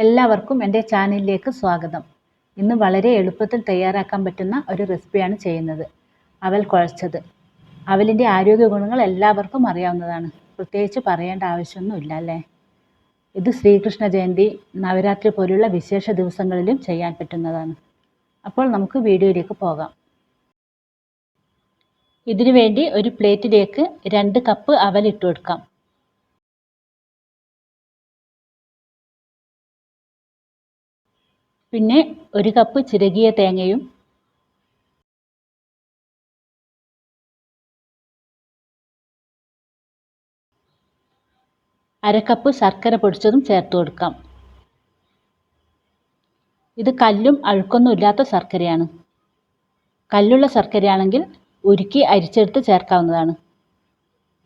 എല്ലാവർക്കും എൻ്റെ ചാനലിലേക്ക് സ്വാഗതം. ഇന്ന് വളരെ എളുപ്പത്തിൽ തയ്യാറാക്കാൻ പറ്റുന്ന ഒരു റെസിപ്പിയാണ് ചെയ്യുന്നത്. അവൽ കുഴച്ചത്. അവലിൻ്റെ ആരോഗ്യ ഗുണങ്ങൾ എല്ലാവർക്കും അറിയാവുന്നതാണ്. പ്രത്യേകിച്ച് പറയേണ്ട ആവശ്യമൊന്നുമില്ല അല്ലേ. ഇത് ശ്രീകൃഷ്ണ ജയന്തി, നവരാത്രി പോലുള്ള വിശേഷ ദിവസങ്ങളിലും ചെയ്യാൻ പറ്റുന്നതാണ്. അപ്പോൾ നമുക്ക് വീഡിയോയിലേക്ക് പോകാം. ഇതിനു വേണ്ടി ഒരു പ്ലേറ്റിലേക്ക് 2 കപ്പ് അവൽ ഇട്ട് കൊടുക്കാം. പിന്നെ 1 കപ്പ് ചിരകിയ തേങ്ങയും 1/2 കപ്പ് ശർക്കര പൊടിച്ചതും ചേർത്ത് കൊടുക്കാം. ഇത് കല്ലും അഴുക്കൊന്നും ഇല്ലാത്ത ശർക്കരയാണ്. കല്ലുള്ള ശർക്കരയാണെങ്കിൽ ഉരുക്കി അരിച്ചെടുത്ത് ചേർക്കാവുന്നതാണ്.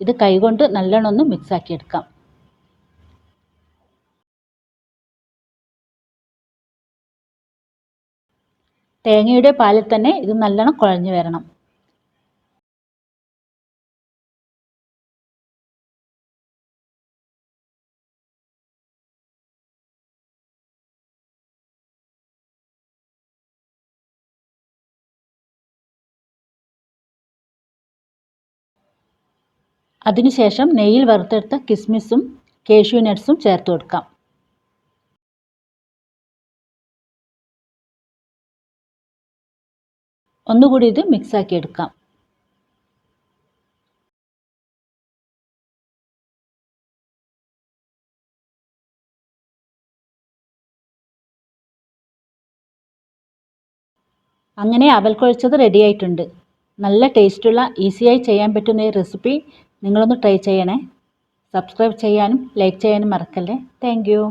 ഇത് കൈകൊണ്ട് നല്ലോണം ഒന്ന് മിക്സാക്കി എടുക്കാം. തേങ്ങയുടെ പാലിൽ തന്നെ ഇത് നല്ലോണം കുഴഞ്ഞു വരണം. അതിനുശേഷം നെയ്യിൽ വറുത്തെടുത്ത കിസ്മിസും കാഷ്യൂ നട്ട്സും ചേർത്ത് കൊടുക്കാം. ഒന്നുകൂടി ഇത് മിക്സാക്കി എടുക്കാം. അങ്ങനെ അവൽ കുഴച്ചത് റെഡി ആയിട്ടുണ്ട്. നല്ല ടേസ്റ്റുള്ള ഈസിയായി ചെയ്യാൻ പറ്റുന്ന ഈ റെസിപ്പി നിങ്ങളൊന്ന് ട്രൈ ചെയ്യണേ. സബ്സ്ക്രൈബ് ചെയ്യാനും ലൈക്ക് ചെയ്യാനും മറക്കല്ലേ. Thank you.